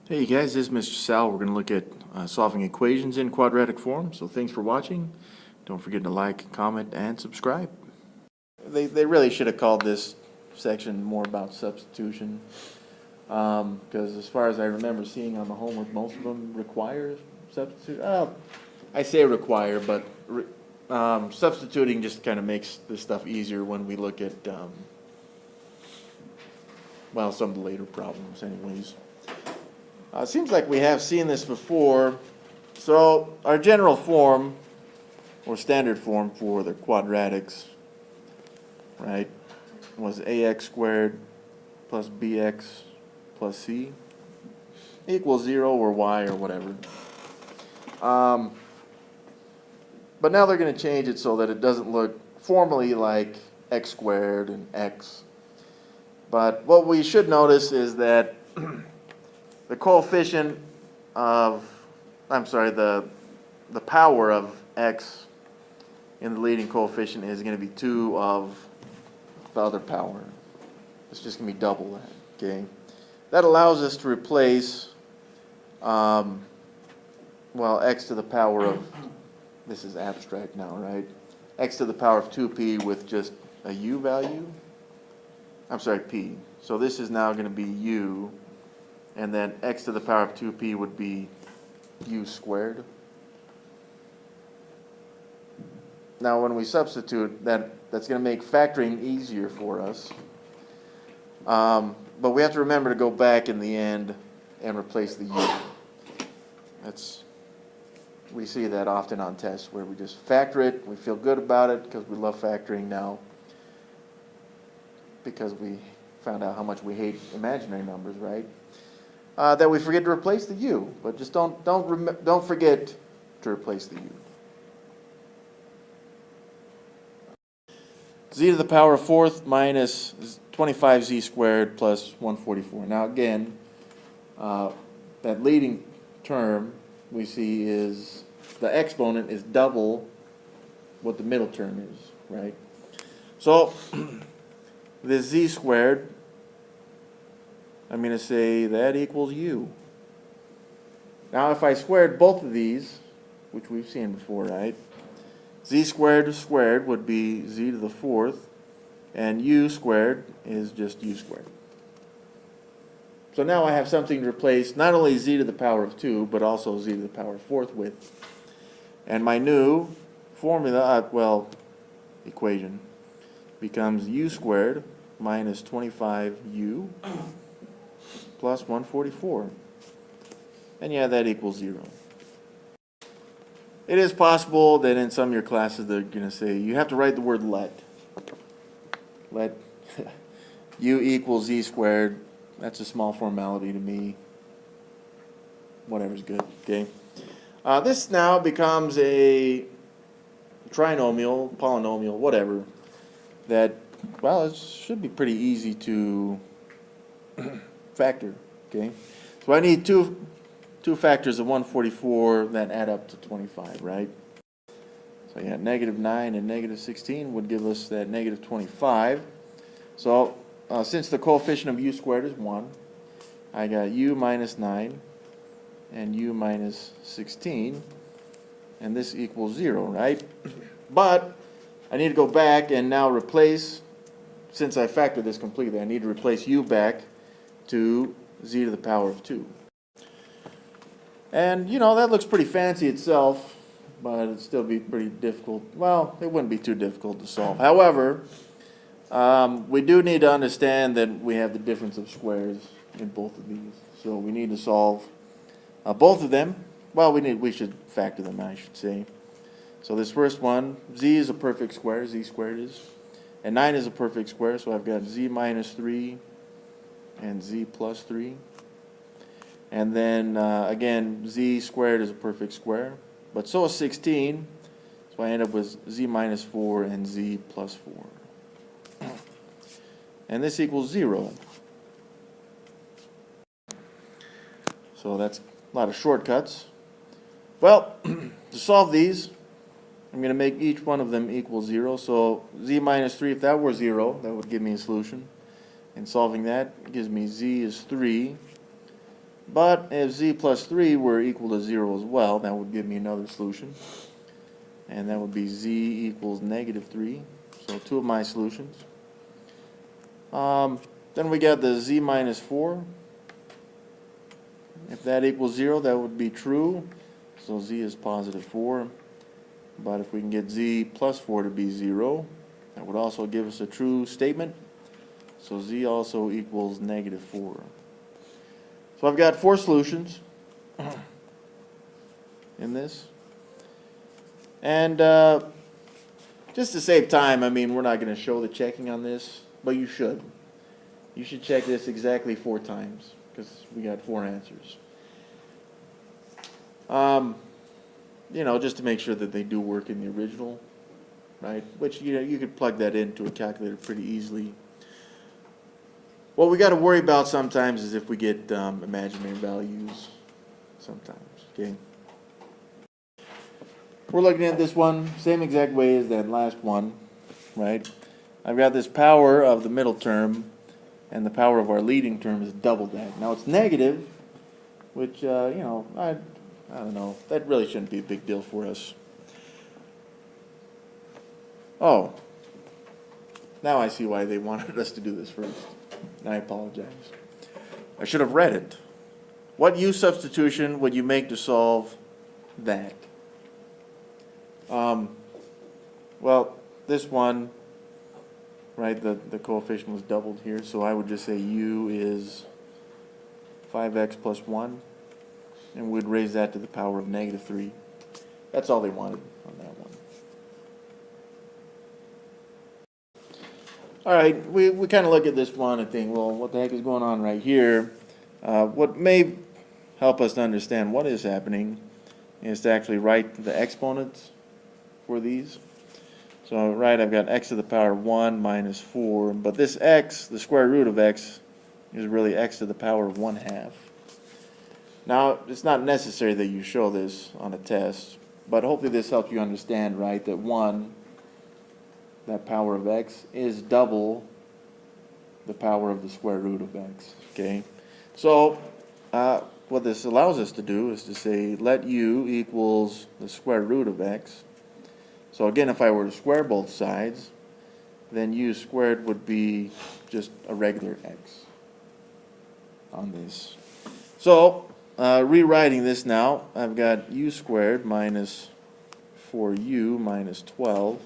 Hey you guys, this is Mr. Sal. We're going to look at solving equations in quadratic form. So thanks for watching. Don't forget to like, comment, and subscribe. They really should have called this section more about substitution. Because as far as I remember seeing on the homework, most of them require substitute. I say require, but substituting just kind of makes this stuff easier when we look at, well, some of the later problems anyways. It seems like we have seen this before. So our general form, or standard form for the quadratics, right, was ax squared plus bx plus c equals 0 or y or whatever. But now they're going to change it so that it doesn't look formally like x squared and x. But what we should notice is that the coefficient of, the power of x in the leading coefficient is going to be 2 of the other power. It's just going to be double that, okay? That allows us to replace, well, x to the power of, this is abstract now, right? X to the power of 2p with just a u value. P. So this is now going to be u. And then x to the power of 2p would be u squared. Now when we substitute, that's going to make factoring easier for us. But we have to remember to go back in the end and replace the u. We see that often on tests where we just factor it, we feel good about it because we love factoring now, because we found out how much we hate imaginary numbers, right? That we forget to replace the u, but just don't forget to replace the u. Z to the power of 4th minus 25z squared plus 144. Now again, that leading term we see is the exponent is double what the middle term is, right? So this z squared, I'm going to say that equals u. Now if I squared both of these, which we've seen before, right? Z squared to squared would be z to the 4th, and u squared is just u squared. So now I have something to replace not only z to the power of 2, but also z to the power of 4th with. And my new formula, equation, becomes u squared minus 25u plus 144. And yeah, that equals 0. It is possible that in some of your classes they're going to say you have to write the word let. Let u equals z squared. That's a small formality to me. Whatever's good, okay? This now becomes a trinomial, polynomial, whatever, that, well, it should be pretty easy to factor, okay? So I need two factors of 144 that add up to 25, right? So yeah, negative 9 and negative 16 would give us that negative 25. So since the coefficient of u squared is 1, I got u minus 9 and u minus 16, and this equals 0, right? But I need to go back and now replace, since I factored this completely, I need to replace u back to z to the power of 2. And, you know, that looks pretty fancy itself, but it'd still be pretty difficult. Well, it wouldn't be too difficult to solve. However, we do need to understand that we have the difference of squares in both of these. So we need to solve both of them. Well, we should factor them, I should say. So this first one, z is a perfect square, z squared is. And 9 is a perfect square, so I've got z minus 3 and z plus 3. And then, again, z squared is a perfect square. But so is 16. So I end up with z minus 4 and z plus 4. And this equals 0. So that's a lot of shortcuts. Well, to solve these, I'm going to make each one of them equal 0. So z minus 3, if that were 0, that would give me a solution. And solving that gives me z is 3. But if z plus 3 were equal to 0 as well, that would give me another solution. And that would be z equals negative 3. So two of my solutions. Then we got the z minus 4. If that equals 0, that would be true. So z is positive 4. But if we can get z plus 4 to be 0, that would also give us a true statement. So z also equals negative 4. So I've got 4 solutions in this. And just to save time, I mean, we're not going to show the checking on this, but you should. You should check this exactly 4 times, because we got 4 answers. You know, just to make sure that they do work in the original, right? Which, you know, you could plug that into a calculator pretty easily. What we got to worry about sometimes is if we get imaginary values sometimes, okay? We're looking at this one, same exact way as that last one, right? I've got this power of the middle term, and the power of our leading term is double that. Now it's negative, which, you know, I don't know. That really shouldn't be a big deal for us. Oh, now I see why they wanted us to do this first. I apologize. I should have read it. What u-substitution would you make to solve that? Well, this one, right, the coefficient was doubled here, so I would just say u is 5x plus 1, and we'd raise that to the power of negative 3. That's all they wanted on that one. All right, we kind of look at this one and think, well, what the heck is going on right here? What may help us to understand what is happening is to actually write the exponents for these. So, right, I've got x to the power 1 minus 4, but this x, the square root of x, is really x to the power of 1/2. Now, it's not necessary that you show this on a test, but hopefully this helps you understand, right, that 1, that power of x, is double the power of the square root of x, okay? So, what this allows us to do is to say, let u equals the square root of x. So again, if I were to square both sides, then u squared would be just a regular x on this. So, rewriting this now, I've got u squared minus 4u minus 12,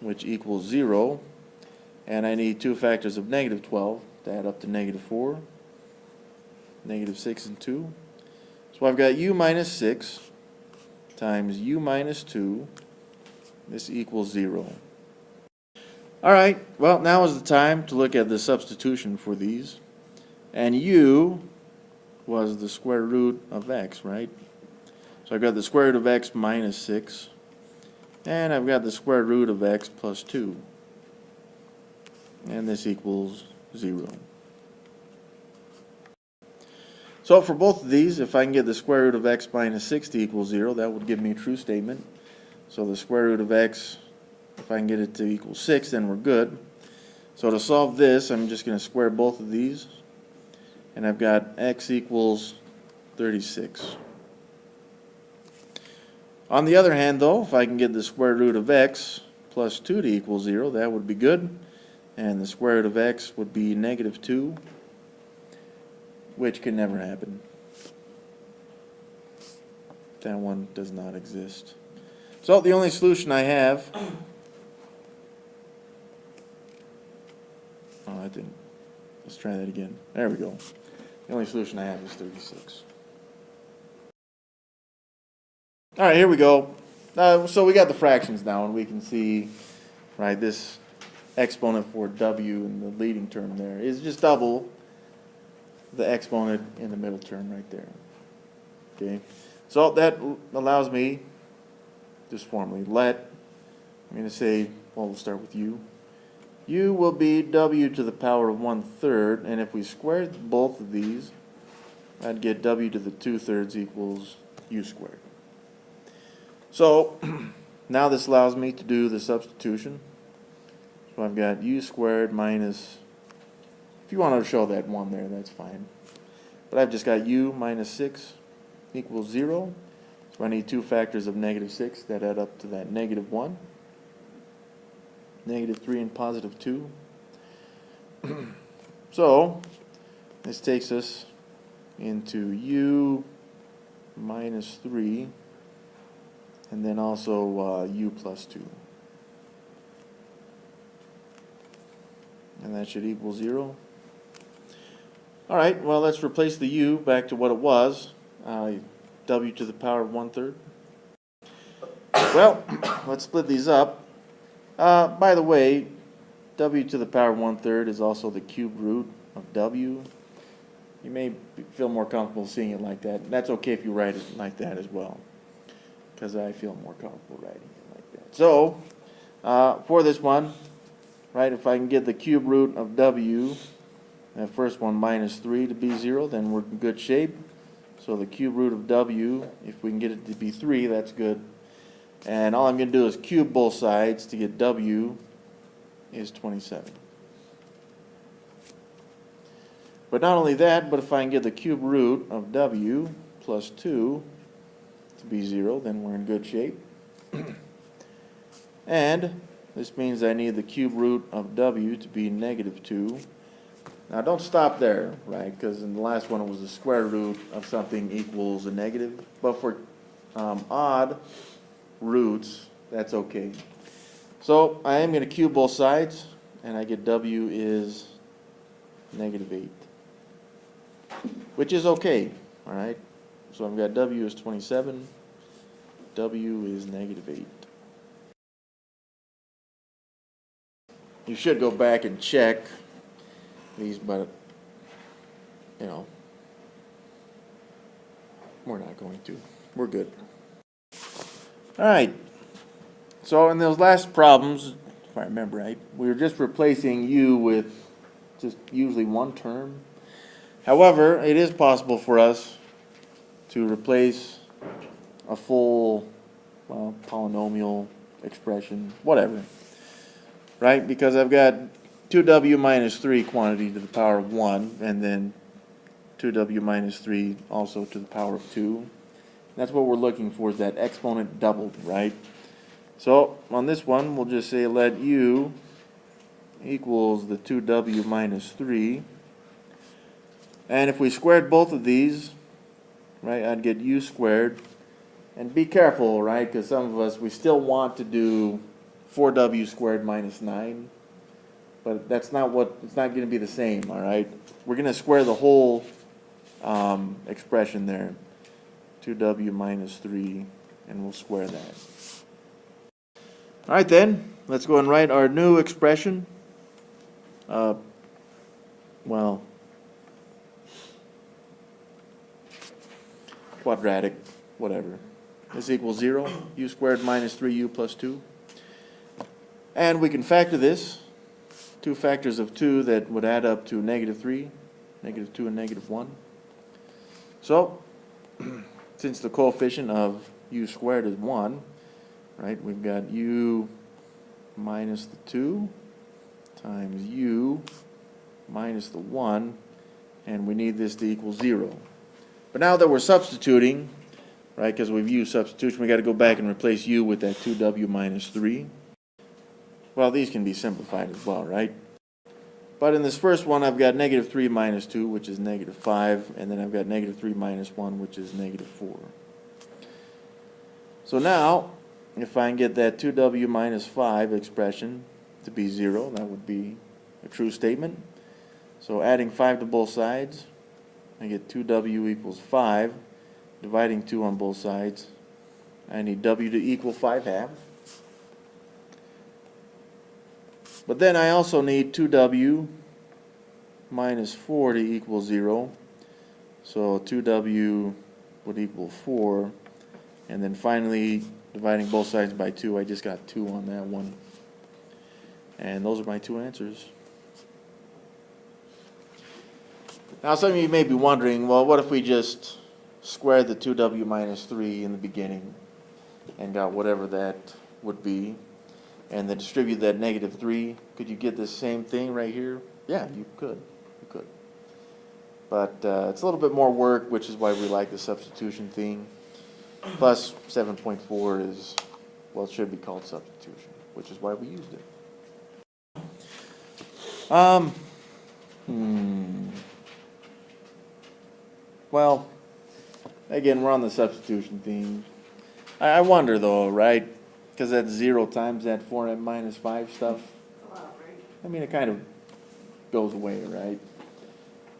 which equals 0. And I need 2 factors of negative 12 to add up to negative 4, negative 6 and 2. So I've got u minus 6 times u minus 2. This equals 0. All right, well, now is the time to look at the substitution for these. And u was the square root of x, right? So I've got the square root of x minus 6. And I've got the square root of x plus 2. And this equals 0. So for both of these, if I can get the square root of x minus 6 to equal 0, that would give me a true statement. So the square root of x, if I can get it to equal 6, then we're good. So to solve this, I'm just going to square both of these. And I've got x equals 36. On the other hand, though, if I can get the square root of x plus 2 to equal 0, that would be good. And the square root of x would be negative 2, which can never happen. That one does not exist. So the only solution I have, oh, I didn't. Let's try that again. There we go. The only solution I have is 36. All right, here we go. So we got the fractions now, and we can see, right, this exponent for w in the leading term there is just double the exponent in the middle term right there. Okay, so that allows me, just formally, let, I'm going to say, well, we'll start with u. U will be w to the power of 1/3, and if we squared both of these, I'd get w to the 2/3 equals u squared. So now this allows me to do the substitution. So I've got u squared minus, if you want to show that 1 there, that's fine. But I've just got u minus 6 equals 0. So I need two factors of negative 6 that add up to that negative 1, negative 3, and positive 2. So this takes us into u minus 3, and then also u plus 2. And that should equal 0. All right, well, let's replace the u back to what it was, w to the power of 1/3. Well, let's split these up. By the way, w to the power of 1/3 is also the cube root of w. You may feel more comfortable seeing it like that. That's okay if you write it like that as well, because I feel more comfortable writing it like that. So, for this one, right, if I can get the cube root of w, that first one minus 3 to be 0, then we're in good shape. So the cube root of w, if we can get it to be 3, that's good. And all I'm going to do is cube both sides to get w is 27. But not only that, but if I can get the cube root of w plus 2 to be 0, then we're in good shape. And this means I need the cube root of w to be negative 2. Now don't stop there, right? Because in the last one it was the square root of something equals a negative. But for odd roots, that's okay. So I am going to cube both sides, and I get w is negative 8. Which is okay, all right? So I've got w is 27, w is negative 8. You should go back and check these, but, you know, we're not going to. We're good. All right. So in those last problems, if I remember right, we were just replacing u with just usually one term. However, it is possible for us to replace a full, well, polynomial expression, whatever, right? Because I've got 2w minus 3 quantity to the power of 1, and then 2w minus 3 also to the power of 2. That's what we're looking for, is that exponent doubled, right? So on this one, we'll just say let u equals the 2w minus 3. And if we squared both of these, right, I'd get u squared. And be careful, right, because some of us, we still want to do 4w squared minus 9. But that's not what, it's not going to be the same, all right? We're going to square the whole expression there, 2w minus 3, and we'll square that. All right, then, let's go and write our new expression. Well, quadratic, whatever. This equals 0, u squared minus 3u plus 2. And we can factor this. Two factors of 2 that would add up to negative 3, negative 2, and negative 1. So, since the coefficient of u squared is 1, right, we've got u minus the 2 times u minus the 1, and we need this to equal 0. But now that we're substituting, right, because we've used substitution, we got to go back and replace u with that 2w minus 3. Well, these can be simplified as well, right? But in this first one, I've got negative 3 minus 2, which is negative 5, and then I've got negative 3 minus 1, which is negative 4. So now, if I can get that 2w minus 5 expression to be 0, that would be a true statement. So adding 5 to both sides, I get 2w equals 5. Dividing 2 on both sides, I need w to equal 5/2. But then I also need 2w minus 4 to equal 0. So 2w would equal 4. And then finally, dividing both sides by 2, I just got 2 on that one. And those are my two answers. Now some of you may be wondering, well, what if we just squared the 2w minus 3 in the beginning and got whatever that would be, and then distribute that negative 3, could you get this same thing right here? Yeah, you could. You could. But it's a little bit more work, which is why we like the substitution thing. Plus 7.4 is, well, it should be called substitution, which is why we used it. Well, again, we're on the substitution theme. I wonder though, right? Because that's 0 times that 4m minus 5 stuff. I mean, it kind of goes away, right?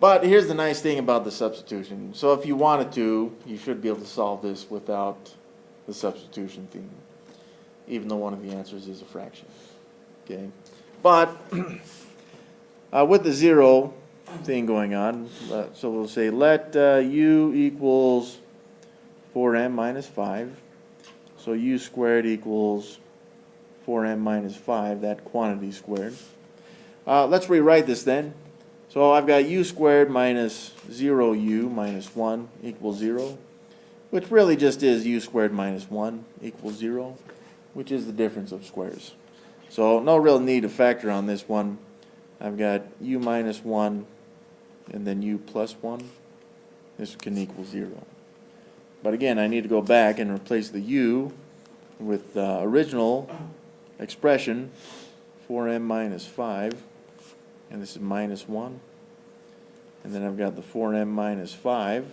But here's the nice thing about the substitution. So if you wanted to, you should be able to solve this without the substitution theme, even though one of the answers is a fraction. Okay? But with the 0 thing going on, so we'll say let u equals 4m minus 5. So u squared equals 4m minus 5, that quantity squared. Let's rewrite this then. So I've got u squared minus 0u minus 1 equals 0, which really just is u squared minus 1 equals 0, which is the difference of squares. So no real need to factor on this one. I've got u minus 1 and then u plus 1. This can equal 0. But again, I need to go back and replace the u with the original expression, 4m minus 5. And this is minus 1. And then I've got the 4m minus 5.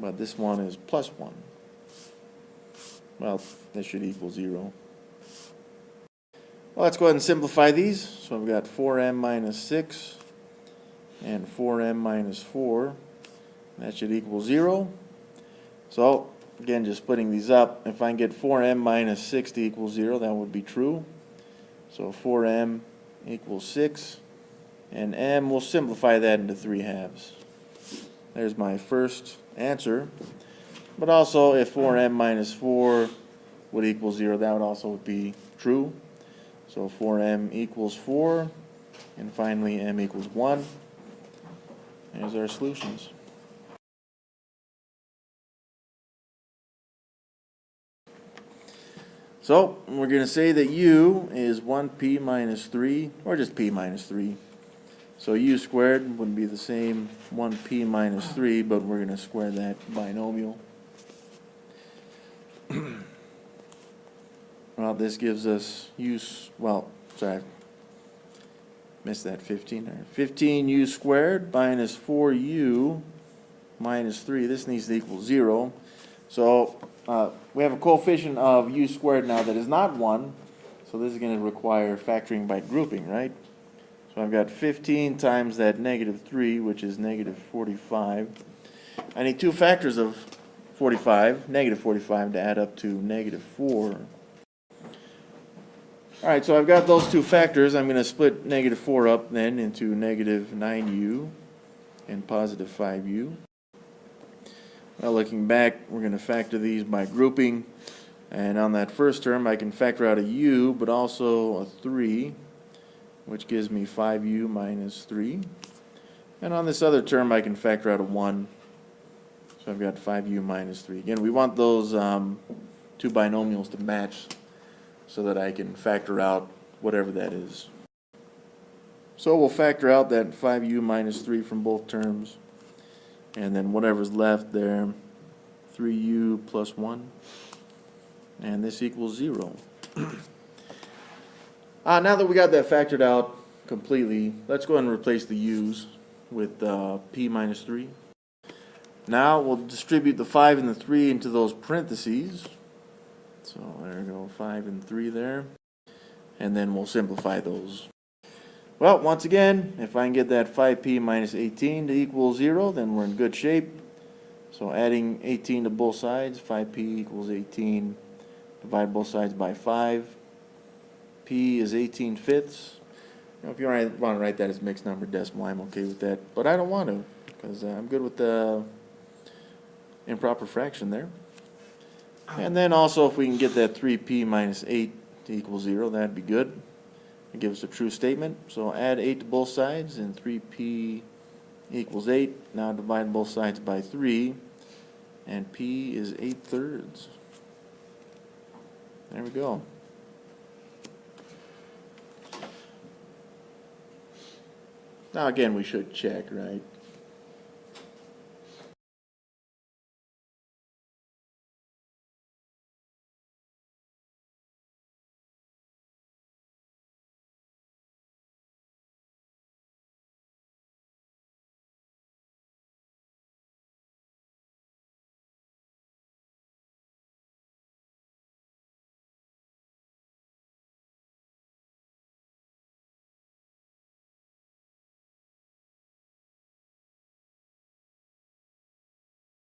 But this one is plus 1. Well, this should equal 0. Well, let's go ahead and simplify these. So I've got 4m minus 6 and 4m minus 4. That should equal 0. So, again, just splitting these up. If I can get 4m minus 6 to equal 0, that would be true. So 4m equals 6. And m, we'll simplify that into 3 halves. There's my first answer. But also, if 4m minus 4 would equal 0, that would also be true. So 4m equals 4. And finally, m equals 1. There's our solutions. So, we're going to say that u is 1p minus 3, or just p minus 3. So u squared would be the same 1p minus 3, but we're going to square that binomial. Well, this gives us missed that 15 there. 15u squared minus 4u minus 3. This needs to equal 0. So we have a coefficient of u squared now that is not 1. So this is going to require factoring by grouping, right? So I've got 15 times that negative 3, which is negative 45. I need 2 factors of 45, negative 45, to add up to negative 4. Alright, so I've got those 2 factors. I'm going to split negative 4 up then into negative 9u and positive 5u. Well, looking back, we're going to factor these by grouping. And on that first term, I can factor out a u, but also a 3. Which gives me 5u minus 3. And on this other term, I can factor out a 1. So I've got 5u minus 3. Again, we want those 2 binomials to match so that I can factor out whatever that is. So we'll factor out that 5u minus 3 from both terms. And then whatever's left there, 3u plus 1. And this equals 0. Now that we got that factored out completely, let's go ahead and replace the u's with p minus 3. Now we'll distribute the 5 and the 3 into those parentheses. So there we go, 5 and 3 there. And then we'll simplify those. Well, once again, if I can get that 5p minus 18 to equal 0, then we're in good shape. So adding 18 to both sides, 5p equals 18. Divide both sides by 5. P is 18 fifths. If you want to write that as mixed number decimal, I'm okay with that. But I don't want to, because I'm good with the improper fraction there. And then also, if we can get that 3p minus 8 to equal 0, that'd be good. It gives us a true statement. So add 8 to both sides, and 3p equals 8. Now divide both sides by 3, and p is 8/3. There we go. Now again, we should check, right?